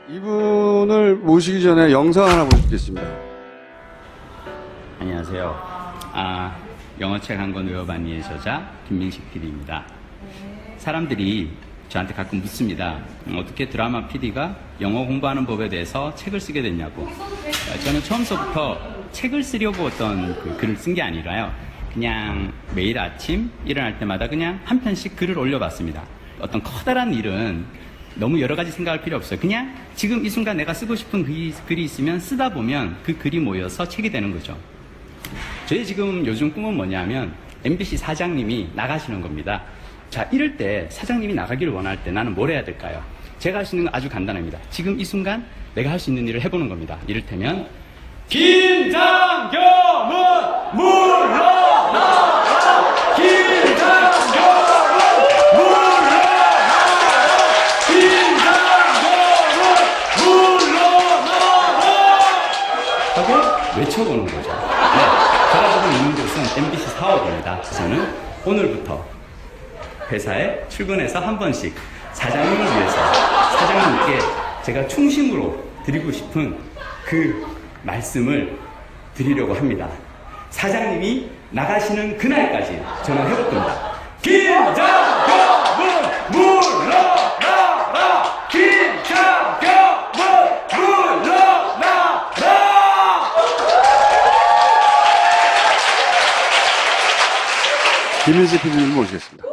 이분을 모시기 전에 영상 하나 보여드리겠습니다. 안녕하세요. 영어책 한 권 외워봤니의 저자 김민식 PD입니다. 사람들이 저한테 가끔 묻습니다. 어떻게 드라마 PD가 영어 공부하는 법에 대해서 책을 쓰게 됐냐고. 저는 처음서부터 책을 쓰려고 어떤 글을 쓴 게 아니라요. 그냥 매일 아침 일어날 때마다 그냥 한 편씩 글을 올려봤습니다. 어떤 커다란 일은 너무 여러 가지 생각할 필요 없어요. 그냥 지금 이 순간 내가 쓰고 싶은 글이 있으면 쓰다 보면 그 글이 모여서 책이 되는 거죠. 저희 지금 요즘 꿈은 뭐냐면 MBC 사장님이 나가시는 겁니다. 자, 이럴 때 사장님이 나가기를 원할 때 나는 뭘 해야 될까요? 제가 할 수 있는 건 아주 간단합니다. 지금 이 순간 내가 할 수 있는 일을 해보는 겁니다. 이를테면 김장겸은 물러나라! 김장겸은 물러나라! 김장겸은 물러나라! 하고 외쳐보는 거죠. 네, 제가 지금 있는 곳은 MBC 사옥입니다. 저는 오늘부터 회사에 출근해서 한 번씩 사장님을 위해서 사장님께 제가 충심으로 드리고 싶은 그 말씀을 드리려고 합니다. 사장님이 나가시는 그날까지 저는 해볼 겁니다. 김장겸은 물러나라! 김장겸은 물러나라! 김민식 PD님 모시겠습니다.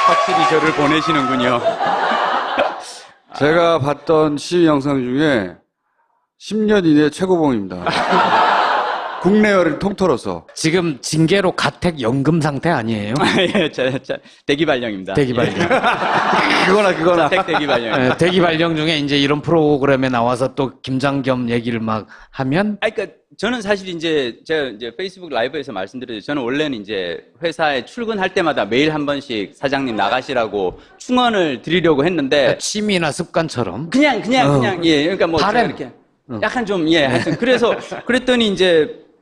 확실히 저를 보내시는군요. 제가 봤던 시위 영상 중에 10년 이내 최고봉입니다. 국내열을 통틀어서. 지금 징계로 가택 연금 상태 아니에요? 예, 대기 발령입니다. 대기 발령. 그거나. 자택 대기 발령. 예, 대기 발령 중에 이제 이런 프로그램에 나와서 또 김장겸 얘기를 막 하면 그러니까 저는 사실 제가 페이스북 라이브에서 말씀드렸죠. 저는 원래는 회사에 출근할 때마다 매일 한 번씩 사장님 나가시라고 충원을 드리려고 했는데 취미나 습관처럼 그냥 예. 그러니까 뭐 제가 바램. 이렇게 약간 좀 하여튼 그래서 그랬더니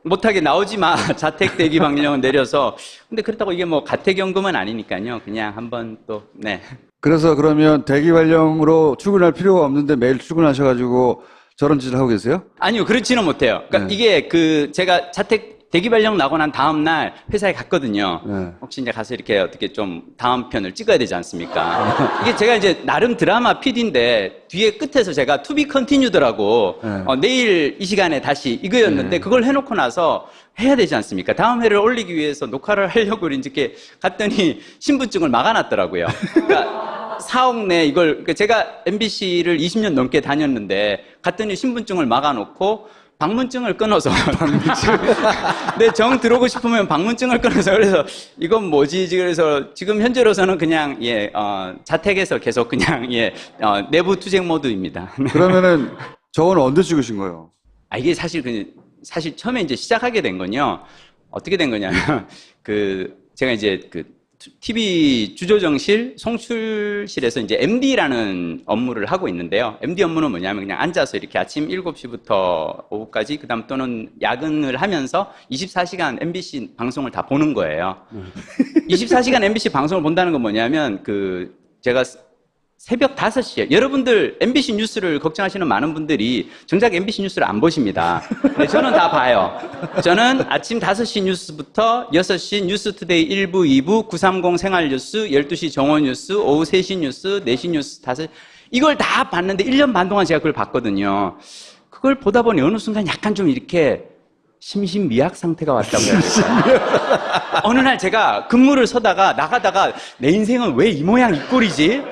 못하게 나오지 마. 자택 대기 방령은 내려서. 근데 그렇다고 이게 뭐 가택연금은 아니니까요. 그냥 한번 또, 네. 그래서 그러면 대기 발령으로 출근할 필요가 없는데 매일 출근하셔가지고 저런 짓을 하고 계세요? 아니요, 그렇지는 못해요. 그러니까 네. 이게 제가 자택 대기 발령 나고 난 다음날 회사에 갔거든요. 네. 혹시 가서 이렇게 어떻게 좀 다음 편을 찍어야 되지 않습니까? 이게 제가 나름 드라마 PD인데 뒤에 끝에서 제가 to be continued라고 네. 내일 이 시간에 다시 이거였는데 그걸 해놓고 나서 해야 되지 않습니까? 다음 회를 올리기 위해서 녹화를 하려고 이렇게 갔더니 신분증을 막아놨더라고요. 그러니까 사옥 내 그러니까 제가 MBC를 20년 넘게 다녔는데 갔더니 신분증을 막아놓고 방문증을 끊어서 내 정 들어오고 싶으면 방문증을 끊어서 그래서 이건 뭐지? 그래서 지금 현재로서는 그냥 자택에서 계속 그냥 내부 투쟁 모드입니다. 그러면은 저건 언제 찍으신 거예요? 이게 사실 처음에 시작하게 된 건요. 어떻게 된 거냐면 제가 TV 주조정실 송출실에서 MD라는 업무를 하고 있는데요. MD 업무는 뭐냐면 그냥 앉아서 이렇게 아침 7시부터 오후까지 그다음 또는 야근을 하면서 24시간 MBC 방송을 다 보는 거예요. 24시간 MBC 방송을 본다는 건 뭐냐면 제가 새벽 5시에 여러분들 MBC 뉴스를 걱정하시는 많은 분들이 정작 MBC 뉴스를 안 보십니다. 근데 저는 다 봐요. 저는 아침 5시 뉴스부터 6시 뉴스투데이 1부, 2부, 930 생활뉴스, 12시 정오뉴스, 오후 3시 뉴스, 4시 뉴스, 5시 이걸 다 봤는데 1년 반 동안 제가 그걸 봤거든요. 그걸 보다 보니 어느 순간 약간 좀 이렇게 심신미약 상태가 왔다고 해야 될까요? 어느 날 제가 근무를 서다가 나가다가 내 인생은 왜 이 모양 이 꼴이지?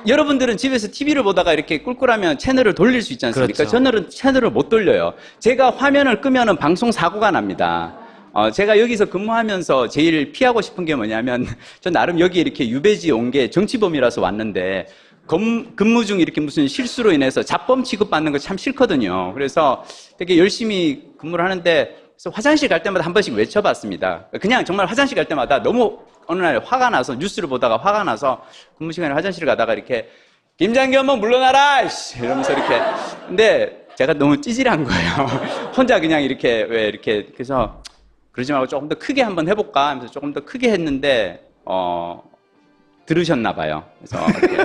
여러분들은 집에서 TV를 보다가 이렇게 꿀꿀하면 채널을 돌릴 수 있지 않습니까? 그렇죠. 저는 채널을 못 돌려요. 제가 화면을 끄면은 방송 사고가 납니다. 제가 여기서 근무하면서 제일 피하고 싶은 게 뭐냐면, 전 나름 여기 이렇게 유배지 온 게 정치범이라서 왔는데, 근무 중 이렇게 무슨 실수로 인해서 잡범 취급받는 거 참 싫거든요. 그래서 되게 열심히 근무를 하는데, 그래서 화장실 갈 때마다 한 번씩 외쳐봤습니다. 그냥 정말 화장실 갈 때마다 너무 어느 날 화가 나서 뉴스를 보다가 화가 나서 근무 시간에 화장실 가다가 이렇게 김장겸은 물러나라! 이러면서 이렇게. 근데 제가 너무 찌질한 거예요. 혼자 그냥 이렇게 그래서 그러지 말고 조금 더 크게 한번 해볼까 하면서 조금 더 크게 했는데 들으셨나 봐요. 그래서 이렇게.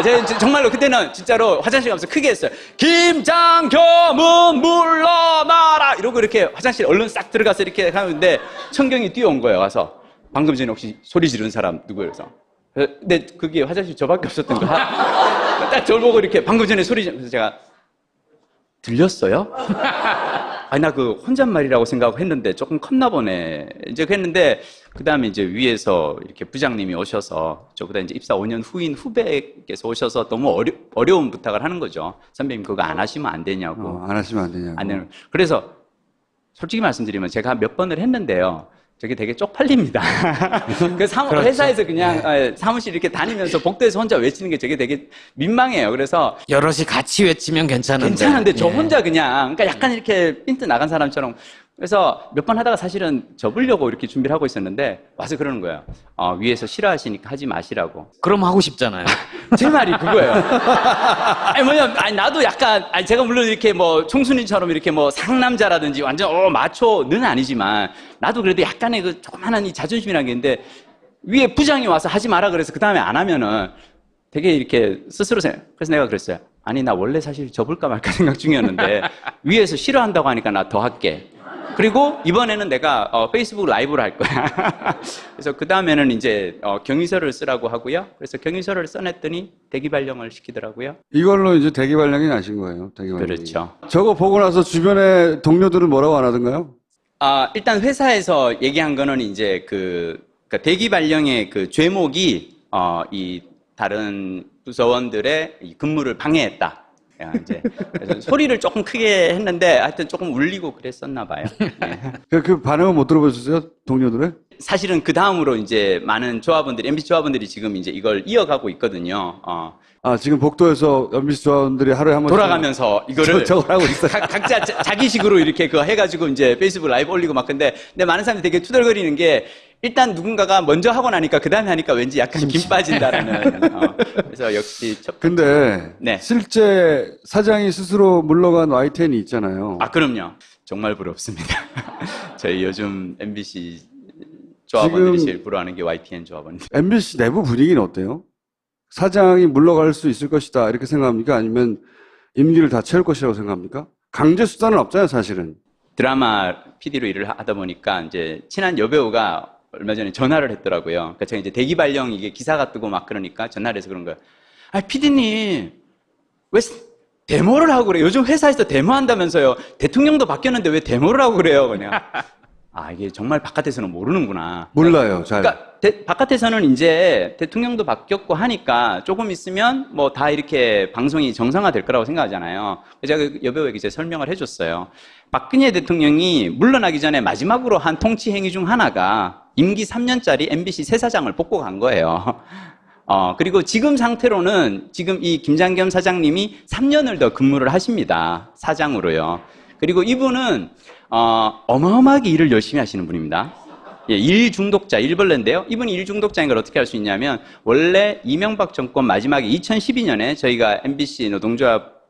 제가 정말로 그때는 진짜로 화장실 가면서 크게 했어요. 김장겸은 물러나라! 이러고 이렇게 화장실 얼른 싹 들어가서 이렇게 하는데 청경이 뛰어온 거예요. 와서 방금 전에 혹시 소리 지른 사람 누구예요? 그래서 근데 그게 화장실 저밖에 없었던 거야. 딱 저를 보고 이렇게 방금 전에 소리 지르면서 제가 들렸어요? 아니 나 그 혼잣말이라고 생각하고 했는데 조금 컸나 보네. 이제 했는데 그 다음에 이제 위에서 이렇게 부장님이 오셔서 저보다 이제 입사 5년 후인 후배께서 오셔서 너무 어려운 부탁을 하는 거죠. 선배님 그거 안 하시면 안 되냐고. 안 하시면 안 되냐고. 안 되는. 그래서 솔직히 말씀드리면 제가 몇 번을 했는데요. 저게 되게 쪽팔립니다. 그 그렇죠. 회사에서 그냥 사무실 이렇게 다니면서 복도에서 혼자 외치는 게 저게 되게 민망해요. 그래서 여럿이 같이 외치면 괜찮은데. 저 예. 혼자 그냥 그러니까 약간 이렇게 핀트 나간 사람처럼 그래서 몇 번 하다가 사실은 접으려고 이렇게 준비를 하고 있었는데 와서 그러는 거예요. 위에서 싫어하시니까 하지 마시라고. 그럼 하고 싶잖아요. 제 말이 그거예요. 아니 나도 약간 제가 물론 이렇게 뭐 총수님처럼 이렇게 뭐 상남자라든지 완전 마초는 아니지만 나도 그래도 약간의 그 조그만한 이 자존심이라는 게 있는데 위에 부장이 와서 하지 마라 그래서 그 다음에 안 하면은 되게 이렇게 스스로 그래서 내가 그랬어요. 아니 나 원래 사실 접을까 말까 생각 중이었는데 위에서 싫어한다고 하니까 나 더 할게. 그리고 이번에는 내가 페이스북 라이브를 할 거야. 그래서 그 다음에는 이제 경위서를 쓰라고 하고요. 그래서 경위서를 써냈더니 대기 발령을 시키더라고요. 이걸로 이제 대기 발령이 나신 거예요. 대기 발령이. 그렇죠. 저거 보고 나서 주변에 동료들은 뭐라고 안 하던가요? 일단 회사에서 얘기한 거는 이제 그러니까 대기 발령의 그 죄목이 이 다른 부서원들의 이 근무를 방해했다. 이제 그래서 소리를 조금 크게 했는데 하여튼 조금 울리고 그랬었나 봐요. 네. 그 반응은 못 들어보셨어요? 동료들의? 사실은 그 다음으로 이제 많은 조합원들이 MBC 조합원들이 지금 이제 이걸 이어가고 있거든요. 지금 복도에서 MBC 조합원들이 하루에 한 번 돌아가면서 이거를 저걸 하고 있어요. 각자 자기식으로 이렇게 그거 해가지고 이제 페이스북 라이브 올리고 막 근데 많은 사람들이 되게 투덜거리는 게 일단 누군가가 먼저 하고 나니까 그 다음에 하니까 왠지 약간 김 빠진다라는. 그래서 역시 근데 네. 실제 사장이 스스로 물러간 YTN이 있잖아요. 그럼요. 정말 부럽습니다. 저희 요즘 MBC 조합원들이 제일 부러워하는 게 YTN 조합원들. MBC 내부 분위기는 어때요? 사장이 물러갈 수 있을 것이다 이렇게 생각합니까? 아니면 임기를 다 채울 것이라고 생각합니까? 강제 수단은 없잖아요, 사실은. 드라마 PD로 일을 하다 보니까 이제 친한 여배우가 얼마 전에 전화를 했더라고요. 그러니까 제가 이제 대기 발령 이게 기사가 뜨고 막 그러니까 전화를 해서 그런 거예요. PD님 왜 데모를 하고 그래요? 요즘 회사에서 데모한다면서요. 대통령도 바뀌었는데 왜 데모를 하고 그래요? 그냥 이게 정말 바깥에서는 모르는구나. 몰라요, 잘. 그러니까 바깥에서는 이제 대통령도 바뀌었고 하니까 조금 있으면 뭐 다 이렇게 방송이 정상화될 거라고 생각하잖아요. 제가 그 여배우에게 이제 설명을 해줬어요. 박근혜 대통령이 물러나기 전에 마지막으로 한 통치 행위 중 하나가 임기 3년짜리 MBC 새 사장을 뽑고 간 거예요. 그리고 지금 상태로는 지금 이 김장겸 사장님이 3년을 더 근무를 하십니다. 사장으로요. 그리고 이분은 어마어마하게 일을 열심히 하시는 분입니다. 예, 일 중독자, 일벌레인데요. 이분이 일 중독자인 걸 어떻게 알 수 있냐면 원래 이명박 정권 마지막에 2012년에 저희가 MBC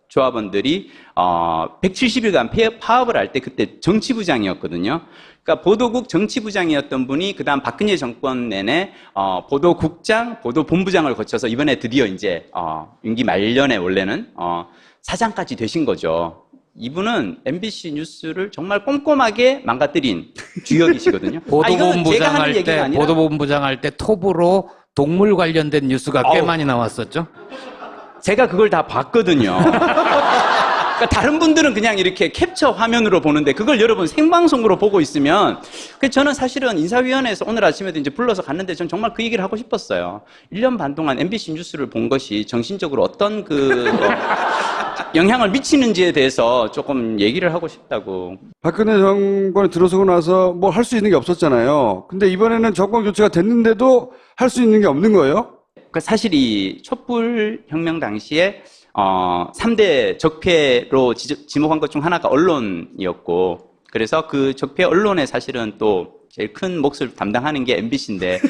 조합원들이 170일간 파업을 할 때 그때 정치부장이었거든요. 그러니까 보도국 정치부장이었던 분이 그다음 박근혜 정권 내내 보도국장, 보도본부장을 거쳐서 이번에 드디어 이제 임기 말년에 원래는 사장까지 되신 거죠. 이분은 MBC 뉴스를 정말 꼼꼼하게 망가뜨린 주역이시거든요. 보도본부장 할 때 톱으로 동물 관련된 뉴스가 꽤 많이 나왔었죠. 제가 그걸 다 봤거든요. 그러니까 다른 분들은 그냥 이렇게 캡처 화면으로 보는데 그걸 여러분 생방송으로 보고 있으면 저는 사실은 인사위원회에서 오늘 아침에도 이제 불러서 갔는데 전 정말 그 얘기를 하고 싶었어요. 1년 반 동안 MBC 뉴스를 본 것이 정신적으로 어떤 영향을 미치는지에 대해서 조금 얘기를 하고 싶다고. 박근혜 정권이 들어서고 나서 뭐 할 수 있는 게 없었잖아요. 근데 이번에는 정권 교체가 됐는데도 할 수 있는 게 없는 거예요? 그러니까 사실 이 촛불 혁명 당시에 3대 적폐로 지목한 것 중 하나가 언론이었고 그래서 그 적폐 언론에 사실은 또 제일 큰 몫을 담당하는 게 MBC인데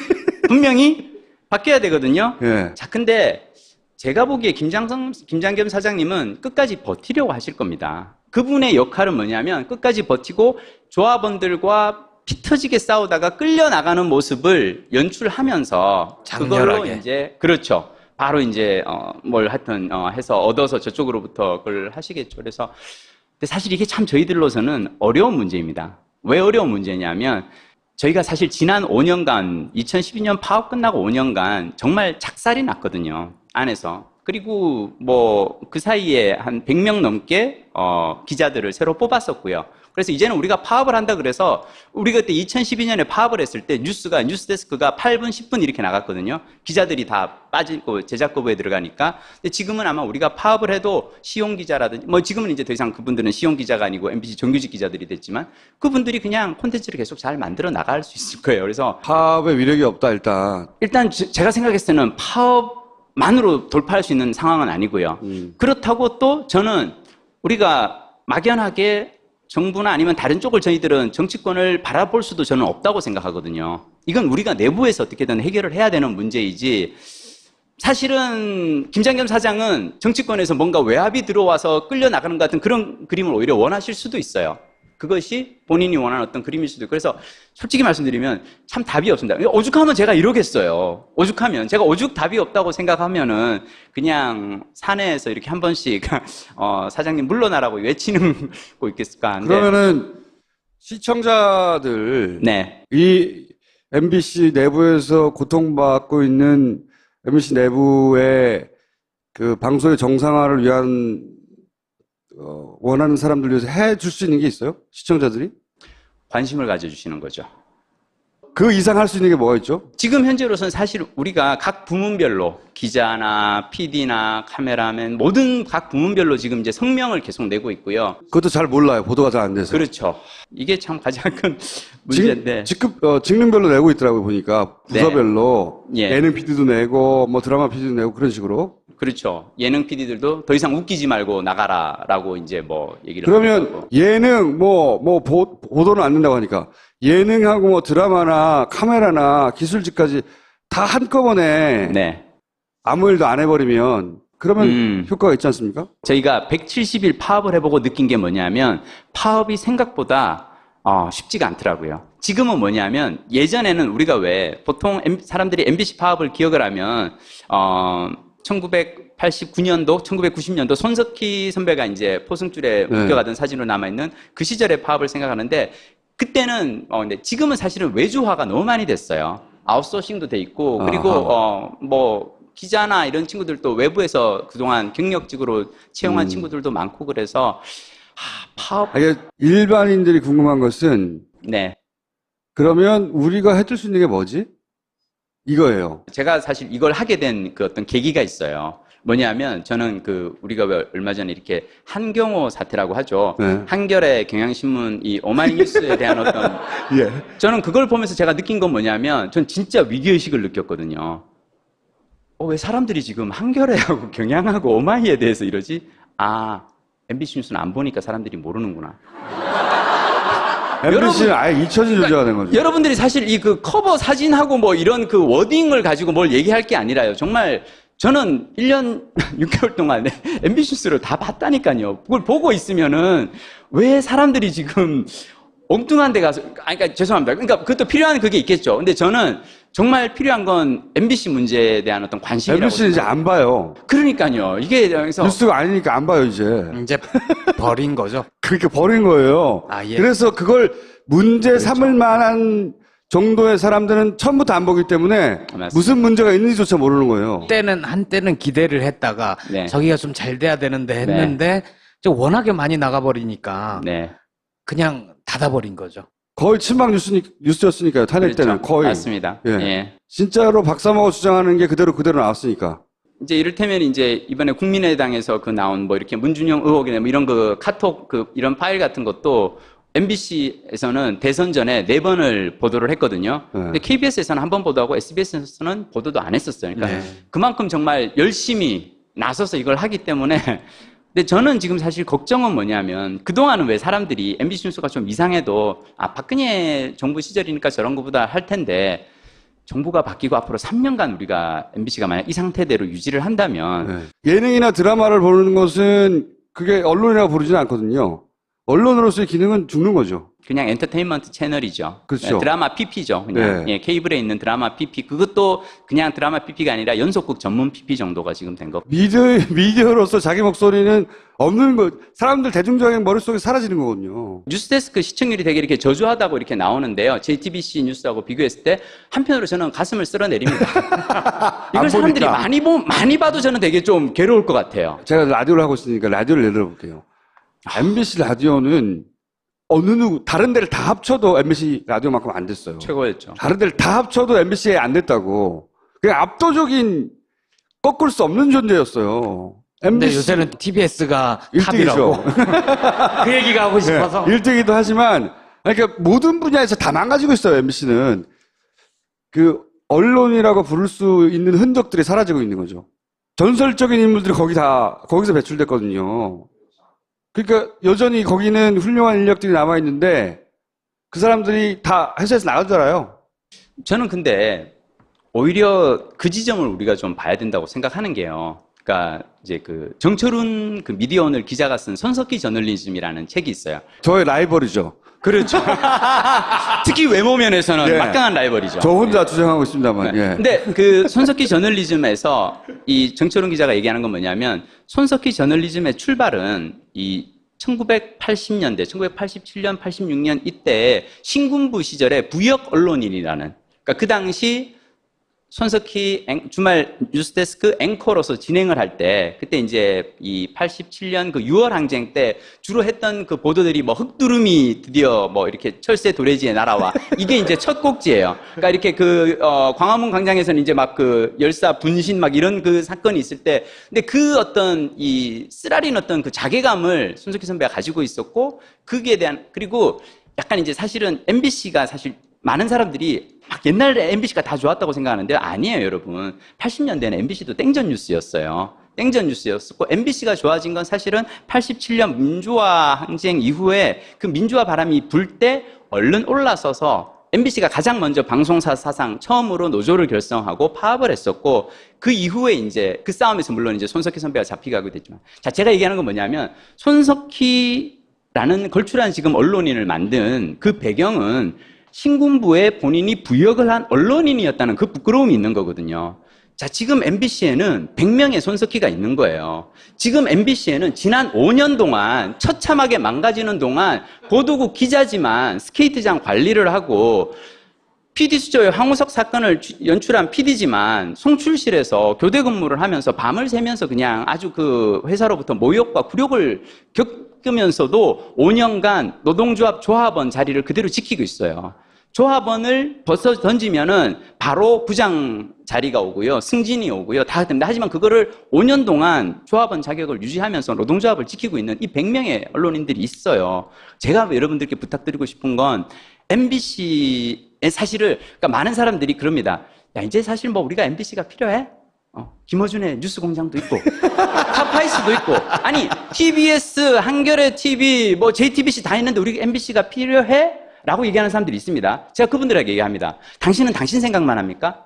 분명히 바뀌어야 되거든요. 예. 자, 근데 제가 보기에 김장겸 사장님은 끝까지 버티려고 하실 겁니다. 그분의 역할은 뭐냐면 끝까지 버티고 조합원들과 피 터지게 싸우다가 끌려나가는 모습을 연출하면서 그걸로 장렬하게. 이제 그렇죠. 바로 이제 뭘 하여튼 해서 얻어서 저쪽으로부터 그걸 하시겠죠. 그래서 근데 사실 이게 참 저희들로서는 어려운 문제입니다. 왜 어려운 문제냐면 저희가 사실 지난 5년간 2012년 파업 끝나고 5년간 정말 작살이 났거든요. 안에서. 그리고 뭐 그 사이에 한 100명 넘게 기자들을 새로 뽑았었고요. 그래서 이제는 우리가 파업을 한다 그래서 우리가 그때 2012년에 파업을 했을 때 뉴스데스크가 8분, 10분 이렇게 나갔거든요. 기자들이 다 빠지고 제작 거부에 들어가니까. 근데 지금은 아마 우리가 파업을 해도 시용 기자라든지 뭐 지금은 이제 더 이상 그분들은 시용 기자가 아니고 MBC 정규직 기자들이 됐지만 그분들이 그냥 콘텐츠를 계속 잘 만들어 나갈 수 있을 거예요. 그래서 파업의 위력이 없다 일단. 제가 생각했을 때는 파업만으로 돌파할 수 있는 상황은 아니고요. 그렇다고 또 저는 우리가 막연하게 정부나 아니면 다른 쪽을 저희들은 정치권을 바라볼 수도 저는 없다고 생각하거든요. 이건 우리가 내부에서 어떻게든 해결을 해야 되는 문제이지 사실은 김장겸 사장은 정치권에서 뭔가 외압이 들어와서 끌려나가는 것 같은 그런 그림을 오히려 원하실 수도 있어요. 그것이 본인이 원하는 어떤 그림일 수도 있고. 그래서 솔직히 말씀드리면 참 답이 없습니다. 오죽하면 제가 이러겠어요. 오죽하면 제가 오죽 답이 없다고 생각하면은 그냥 사내에서 이렇게 한 번씩 사장님 물러나라고 외치는 거 있겠을까 하는데. 그러면은 시청자들 네. 이 MBC 내부에서 고통받고 있는 MBC 내부의 그 방송의 정상화를 위한 원하는 사람들 위해서 해줄 수 있는 게 있어요? 시청자들이? 관심을 가져주시는 거죠. 그 이상 할 수 있는 게 뭐가 있죠? 지금 현재로서는 사실 우리가 각 부문별로 기자나 PD나 카메라맨 모든 각 부문별로 지금 이제 성명을 계속 내고 있고요. 그것도 잘 몰라요. 보도가 잘 안 돼서. 그렇죠. 이게 참 가장 큰 문제인데. 직능별로 내고 있더라고요, 보니까. 부서별로. 네. 예. 예능 PD도 내고, 뭐 드라마 PD도 내고, 그런 식으로. 그렇죠. 예능 PD들도 더 이상 웃기지 말고 나가라라고 이제 뭐 얘기를 그러면 하고. 예능, 보도는 안 된다고 하니까. 예능하고 뭐 드라마나 카메라나 기술직까지 다 한꺼번에. 네. 아무 일도 안 해버리면, 그러면 효과가 있지 않습니까? 저희가 170일 파업을 해보고 느낀 게 뭐냐면 파업이 생각보다 쉽지가 않더라고요. 지금은 뭐냐면 예전에는 우리가 왜 보통 사람들이 MBC 파업을 기억을 하면 1989년도, 1990년도 손석희 선배가 이제 포승줄에 네. 묶여가던 사진으로 남아있는 그 시절의 파업을 생각하는데 그때는 근데 지금은 사실은 외주화가 너무 많이 됐어요. 아웃소싱도 돼 있고 그리고 뭐 기자나 이런 친구들도 외부에서 그동안 경력직으로 채용한 친구들도 많고 그래서 파업. 이게 일반인들이 궁금한 것은 네. 그러면 우리가 해줄 수 있는 게 뭐지? 이거예요. 제가 사실 이걸 하게 된 그 어떤 계기가 있어요. 뭐냐면 저는 우리가 왜 얼마 전에 이렇게 한경호 사태라고 하죠. 네. 한겨레 경향신문 이 오마이뉴스에 대한 어떤 예. 저는 그걸 보면서 제가 느낀 건 뭐냐면 전 진짜 위기의식을 느꼈거든요. 왜 사람들이 지금 한겨레하고 경향하고 오마이에 대해서 이러지? MBC 뉴스는 안 보니까 사람들이 모르는구나. MBC는 아예 잊혀진 존재가 된 거죠. 여러분들이 사실 이 커버 사진하고 뭐 이런 워딩을 가지고 뭘 얘기할 게 아니라요. 정말 저는 1년 6개월 동안 MBC 뉴스를 다 봤다니까요. 그걸 보고 있으면은 왜 사람들이 지금 엉뚱한 데 가서, 그러니까 죄송합니다. 그러니까 그것도 필요한 그게 있겠죠. 근데 저는 정말 필요한 건 MBC 문제에 대한 어떤 관심이라고. MBC는 이제 안 봐요. 그러니까요. 이게 그래서 뉴스가 아니니까 안 봐요, 이제. 이제 버린 거죠. 그렇게 버린 거예요. 예. 그래서 그걸 문제 그렇죠. 삼을 만한 정도의 사람들은 처음부터 안 보기 때문에 맞습니다. 무슨 문제가 있는지조차 모르는 거예요. 한때는 기대를 했다가 네. 저기가 좀 잘 돼야 되는데 했는데 워낙에 많이 나가버리니까 네. 그냥 닫아버린 거죠. 거의 친박 뉴스였으니까요. 탄핵 그렇죠. 때는 거의. 맞습니다. 예. 예. 진짜로 박사모가 주장하는 게 그대로 나왔으니까. 이제 이를테면 이제 이번에 국민의당에서 나온 뭐 이렇게 문준영 의혹이나 뭐 이런 카톡 이런 파일 같은 것도 MBC에서는 대선 전에 4번을 보도를 했거든요. 네. 근데 KBS에서는 한 번 보도하고 SBS에서는 보도도 안 했었어요. 그러니까 네. 그만큼 정말 열심히 나서서 이걸 하기 때문에 근데 저는 지금 사실 걱정은 뭐냐면 그동안은 왜 사람들이 MBC 뉴스가 좀 이상해도 박근혜 정부 시절이니까 저런 거보다 할 텐데 정부가 바뀌고 앞으로 3년간 우리가 MBC가 만약 이 상태대로 유지를 한다면 예능이나 드라마를 보는 것은 그게 언론이라고 부르지는 않거든요. 언론으로서의 기능은 죽는 거죠. 그냥 엔터테인먼트 채널이죠. 그렇죠. 드라마 PP죠. 그냥 네. 예, 케이블에 있는 드라마 PP. 그것도 그냥 드라마 PP가 아니라 연속극 전문 PP 정도가 지금 된 거. 미디어로서 자기 목소리는 없는 거, 사람들 대중적인 머릿속에 사라지는 거거든요. 뉴스데스크 시청률이 되게 이렇게 저조하다고 이렇게 나오는데요. JTBC 뉴스하고 비교했을 때 한편으로 저는 가슴을 쓸어내립니다. 이걸 사람들이 보니까. 많이 봐도 저는 되게 좀 괴로울 것 같아요. 제가 라디오를 하고 있으니까 라디오를 예를 들어볼게요. MBC 라디오는 다른 데를 다 합쳐도 MBC 라디오만큼 안 됐어요. 최고였죠. 다른 데를 다 합쳐도 MBC에 안 됐다고. 그냥 압도적인 꺾을 수 없는 존재였어요. 근데 요새는 TBS가 1등이죠. 탑이라고. 그 얘기가 하고 싶어서. 1등이기도 하지만, 그러니까 모든 분야에서 다 망가지고 있어요, MBC는. 그, 언론이라고 부를 수 있는 흔적들이 사라지고 있는 거죠. 전설적인 인물들이 거기서 배출됐거든요. 그러니까 여전히 거기는 훌륭한 인력들이 남아있는데, 그 사람들이 다 회사에서 나가잖아요. 저는 근데 오히려 그 지점을 우리가 좀 봐야 된다고 생각하는 게요. 그러니까 이제 그 정철훈 그 미디어오늘 기자가 쓴 손석희 저널리즘이라는 책이 있어요. 저의 라이벌이죠. 그렇죠. 특히 외모 면에서는 예. 막강한 라이벌이죠. 저 혼자 주장하고 있습니다만, 예. 근데 그 손석희 저널리즘에서 이 정철훈 기자가 얘기하는 건 뭐냐면 손석희 저널리즘의 출발은 이 1980년대, 1987년, 86년 이때 신군부 시절에 부역 언론인이라는, 그러니까 그 당시 손석희 주말 뉴스데스크 앵커로서 진행을 할 때, 그때 이제 이 87년 그 6월 항쟁 때 주로 했던 그 보도들이 뭐 흑두름이 드디어 뭐 이렇게 철새 도래지에 날아와. 이게 이제 첫 곡지예요. 그러니까 이렇게 광화문 광장에서는 이제 막 그 열사 분신 막 이런 그 사건이 있을 때, 근데 그 어떤 이 쓰라린 어떤 그 자괴감을 손석희 선배가 가지고 있었고, 거기에 대한, 그리고 약간 이제 사실은 MBC가 사실 많은 사람들이 막 옛날에 MBC가 다 좋았다고 생각하는데 아니에요, 여러분. 80년대는 MBC도 땡전 뉴스였어요. 땡전 뉴스였었고 MBC가 좋아진 건 사실은 87년 민주화 항쟁 이후에 그 민주화 바람이 불 때 얼른 올라서서 MBC가 가장 먼저 방송사 사상 처음으로 노조를 결성하고 파업을 했었고 그 이후에 이제 그 싸움에서 물론 이제 손석희 선배가 잡히게 됐지만 자, 제가 얘기하는 건 뭐냐면 손석희라는 걸출한 지금 언론인을 만든 그 배경은 신군부에 본인이 부역을 한 언론인이었다는 그 부끄러움이 있는 거거든요. 자, 지금 MBC에는 100명의 손석희가 있는 거예요. 지금 MBC에는 지난 5년 동안 처참하게 망가지는 동안 보도국 기자지만 스케이트장 관리를 하고 PD 수조의 황우석 사건을 연출한 PD지만 송출실에서 교대 근무를 하면서 밤을 새면서 그냥 아주 그 회사로부터 모욕과 굴욕을 겪으면서도 5년간 노동조합 조합원 자리를 그대로 지키고 있어요. 조합원을 벗어 던지면은 바로 부장 자리가 오고요. 승진이 오고요. 다 됩니다. 하지만 그거를 5년 동안 조합원 자격을 유지하면서 노동조합을 지키고 있는 이 100명의 언론인들이 있어요. 제가 여러분들께 부탁드리고 싶은 건 MBC의 사실을, 그러니까 많은 사람들이 그럽니다. 야, 이제 사실 뭐 우리가 MBC가 필요해? 김어준의 뉴스 공장도 있고, 팝파이스도 있고, 아니, TBS, 한겨레 TV, 뭐 JTBC 다 있는데 우리 MBC가 필요해? 라고 얘기하는 사람들이 있습니다. 제가 그분들에게 얘기합니다. 당신은 당신 생각만 합니까?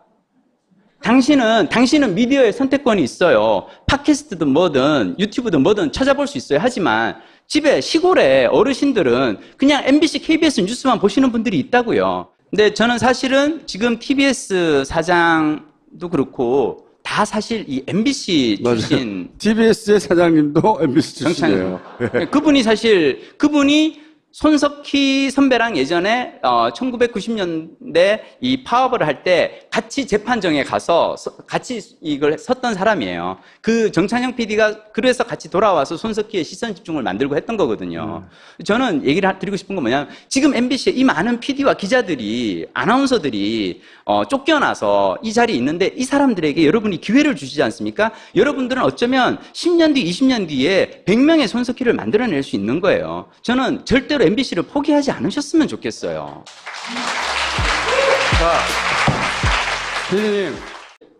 당신은 미디어의 선택권이 있어요. 팟캐스트든 뭐든 유튜브든 뭐든 찾아볼 수 있어요. 하지만 집에 시골에 어르신들은 그냥 MBC, KBS 뉴스만 보시는 분들이 있다고요. 근데 저는 사실은 지금 TBS 사장도 그렇고 다 사실 이 MBC 출신. TBS의 사장님도 MBC 출신이에요. 그분이 손석희 선배랑 예전에 1990년대 이 파업을 할 때 같이 재판정에 가서 같이 이걸 섰던 사람이에요. 그 정찬영 PD가 그래서 같이 돌아와서 손석희의 시선 집중을 만들고 했던 거거든요. 저는 얘기를 드리고 싶은 건 뭐냐면 지금 MBC에 이 많은 PD와 기자들이 아나운서들이 쫓겨나서 이 자리에 있는데 이 사람들에게 여러분이 기회를 주시지 않습니까? 여러분들은 어쩌면 10년 뒤, 20년 뒤에 100명의 손석희를 만들어낼 수 있는 거예요. 저는 절대로 MBC를 포기하지 않으셨으면 좋겠어요. 자, 피디님.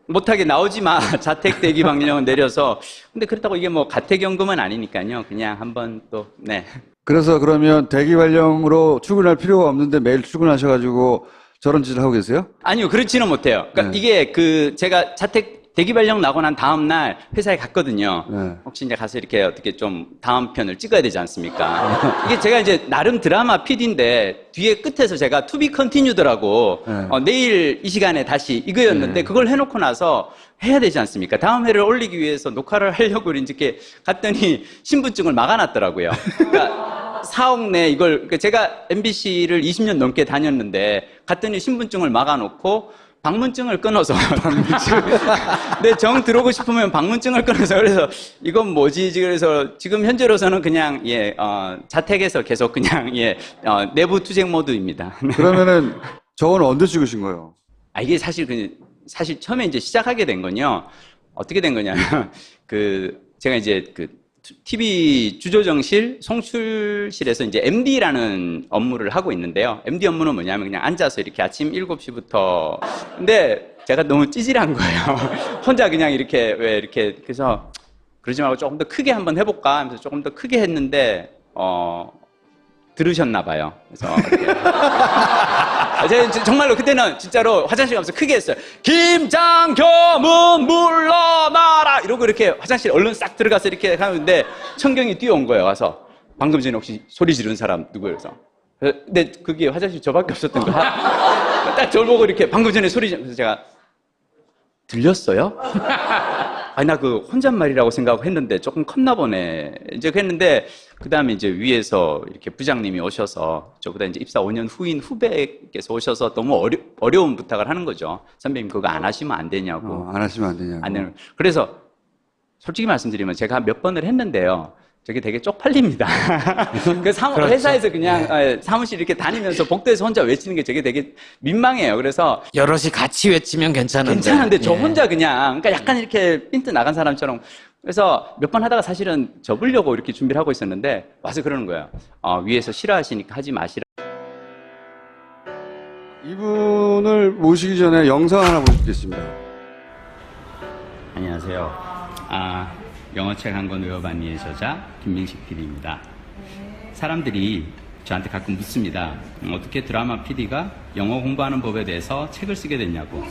못하게 나오지 마. 자택 대기 방령은 내려서. 근데 그렇다고 이게 뭐 가택연금은 아니니까요. 그냥 한번 또, 네. 그래서 그러면 대기 발령으로 출근할 필요가 없는데 매일 출근하셔가지고 저런 짓을 하고 계세요? 아니요, 그렇지는 못해요. 그러니까 네. 이게 제가 자택 대기 발령 나고 난 다음 날 회사에 갔거든요. 네. 혹시 이제 가서 이렇게 어떻게 좀 다음 편을 찍어야 되지 않습니까? 이게 제가 이제 나름 드라마 PD인데 뒤에 끝에서 제가 to be continued라고 네. 내일 이 시간에 다시 이거였는데 그걸 해놓고 나서 해야 되지 않습니까? 다음 회를 올리기 위해서 녹화를 하려고 이렇게 갔더니 신분증을 막아놨더라고요. 그러니까 4억 내 이걸 그러니까 제가 MBC를 20년 넘게 다녔는데 갔더니 신분증을 막아놓고 방문증을 끊어서 내 정 들어오고 싶으면 방문증을 끊어서 그래서 이건 뭐지? 그래서 지금 현재로서는 그냥 자택에서 계속 그냥 내부 투쟁 모드입니다. 그러면은 저건 언제 찍으신 거예요? 이게 사실 처음에 이제 시작하게 된 건요. 어떻게 된 거냐면 제가 이제 TV 주조정실 송출실에서 이제 MD라는 업무를 하고 있는데요. MD 업무는 뭐냐면 그냥 앉아서 이렇게 아침 7시부터 근데 제가 너무 찌질한 거예요. 혼자 그냥 이렇게 그래서 그러지 말고 조금 더 크게 한번 해볼까 하면서 조금 더 크게 했는데 들으셨나 봐요. 그래서 제가 정말로 그때는 진짜로 화장실 가면서 크게 했어요. 김장겸은 물러나라 이러고 이렇게 화장실 얼른 싹 들어가서 이렇게 하는데 청경이 뛰어온 거예요. 와서 방금 전에 혹시 소리 지른 사람 누구예요? 그래서 근데 그게 화장실 저밖에 없었던 거야. 딱 저를 보고 이렇게 방금 전에 소리 지르면서 제가 들렸어요? 나 혼잣말이라고 생각하고 했는데 조금 컸나 보네. 이제 했는데, 그 다음에 이제 위에서 이렇게 부장님이 오셔서, 저보다 이제 입사 5년 후인 후배께서 오셔서 너무 어려운 부탁을 하는 거죠. 선배님, 그거 안 하시면 안 되냐고. 안 하시면 안 되냐고. 안 되는. 그래서, 솔직히 말씀드리면 제가 몇 번을 했는데요. 저게 되게 쪽팔립니다. 그렇죠. 회사에서 그냥 사무실 이렇게 다니면서 복도에서 혼자 외치는 게 되게 민망해요. 그래서 여럿이 같이 외치면 괜찮은데 저 혼자 그냥 그러니까 약간 이렇게 핀트 나간 사람처럼 그래서 몇 번 하다가 사실은 접으려고 이렇게 준비를 하고 있었는데 와서 그러는 거예요. 위에서 싫어하시니까 하지 마시라. 이분을 모시기 전에 영상 하나 보시겠습니다. 안녕하세요. 영어책 한 권 외워봤니의 저자 김민식 PD입니다. 사람들이 저한테 가끔 묻습니다. 어떻게 드라마 PD가 영어 공부하는 법에 대해서 책을 쓰게 됐냐고.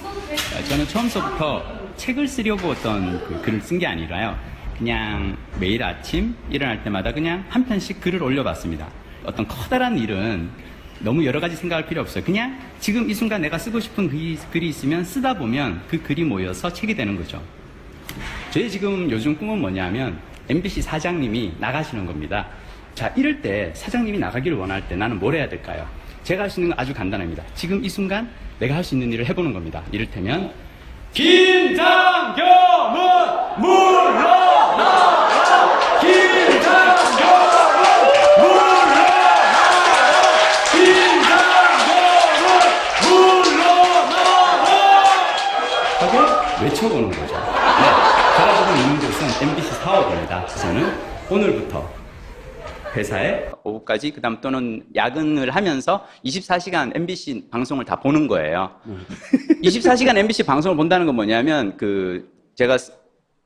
저는 처음서부터 책을 쓰려고 어떤 글을 쓴 게 아니라요. 그냥 매일 아침 일어날 때마다 그냥 한 편씩 글을 올려봤습니다. 어떤 커다란 일은 너무 여러 가지 생각할 필요 없어요. 그냥 지금 이 순간 내가 쓰고 싶은 글이 있으면 쓰다 보면 그 글이 모여서 책이 되는 거죠. 저희 지금 요즘 꿈은 뭐냐면 MBC 사장님이 나가시는 겁니다. 자, 이럴 때 사장님이 나가기를 원할 때 나는 뭘 해야 될까요? 제가 할 수 있는 건 아주 간단합니다. 지금 이 순간 내가 할 수 있는 일을 해보는 겁니다. 이를테면 김장겸은 물러나라! 김장겸은 물러나라! 김장겸은 물러나라! 하고 외쳐보는 거죠. 제가 지금 있는 곳은 MBC 사업입니다. 저는 오늘부터 회사에 오후까지 그다음 또는 야근을 하면서 24시간 MBC 방송을 다 보는 거예요. 24시간 MBC 방송을 본다는 건 뭐냐면 제가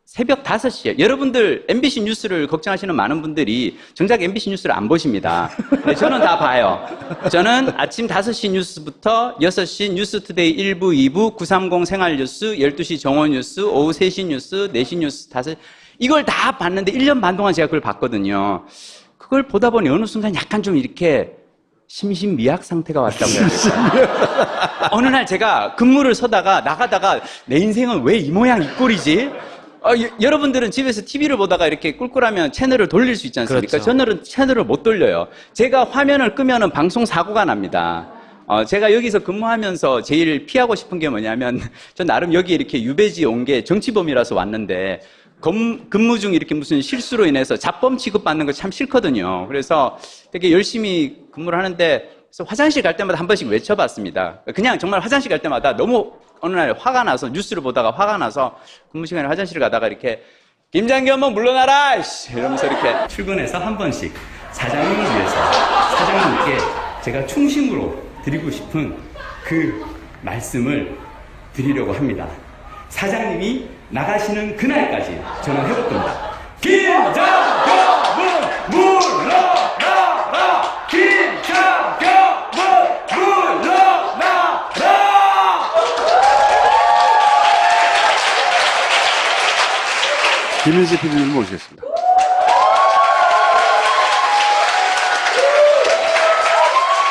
새벽 5시에 여러분들 MBC 뉴스를 걱정하시는 많은 분들이 정작 MBC 뉴스를 안 보십니다. 네, 저는 다 봐요. 저는 아침 5시 뉴스부터 6시 뉴스투데이 1부, 2부, 930 생활뉴스, 12시 정오뉴스, 오후 3시 뉴스, 4시 뉴스, 5시 이걸 다 봤는데 1년 반 동안 제가 그걸 봤거든요. 그걸 보다 보니 어느 순간 약간 좀 이렇게 심신미약 상태가 왔다고 해야 될까요? 어느 날 제가 근무를 서다가 나가다가 내 인생은 왜 이 모양 이 꼴이지? 여러분들은 집에서 TV를 보다가 이렇게 꿀꿀하면 채널을 돌릴 수 있지 않습니까? 그렇죠. 저는 채널을 못 돌려요. 제가 화면을 끄면은 방송 사고가 납니다. 제가 여기서 근무하면서 제일 피하고 싶은 게 뭐냐면, 전 나름 여기 이렇게 유배지 온 게 정치범이라서 왔는데, 근무 중 이렇게 무슨 실수로 인해서 잡범 취급받는 거 참 싫거든요. 그래서 되게 열심히 근무를 하는데, 그래서 화장실 갈 때마다 한 번씩 외쳐봤습니다. 그냥 정말 화장실 갈 때마다 너무 어느 날 화가 나서 뉴스를 보다가 화가 나서 근무 시간에 화장실 가다가 이렇게 김장겸은 물러나라! 이러면서 이렇게 출근해서 한 번씩 사장님을 위해서 사장님께 제가 충심으로 드리고 싶은 그 말씀을 드리려고 합니다. 사장님이 나가시는 그날까지 저는 해볼 겁니다. 김장겸은 물러나라! 김장겸은 물러나라! 김인식 PD님 모시겠습니다.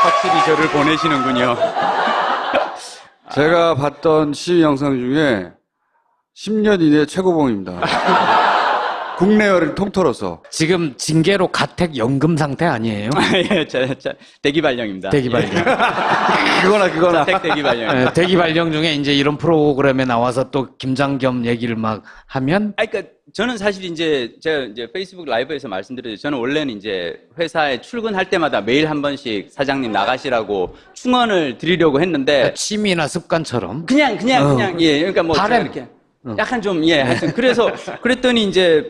확실히 저를 보내시는군요. 제가 봤던 시위 영상 중에 10년 이내 최고봉입니다. 국내외를 통틀어서. 지금 징계로 가택 연금 상태 아니에요? 예, 대기 발령입니다. 대기 발령. 그거나. 자택 대기 발령. 예, 대기 발령 중에 이제 이런 프로그램에 나와서 또 김장겸 얘기를 막 하면 그러니까 저는 사실 이제 제가 이제 페이스북 라이브에서 말씀드렸죠. 저는 원래는 이제 회사에 출근할 때마다 매일 한 번씩 사장님 나가시라고 충원을 드리려고 했는데 취미나 습관처럼 그냥 예. 그러니까 뭐 제가 바램. 이렇게 약간 좀 예. 하여튼 그래서 그랬더니 이제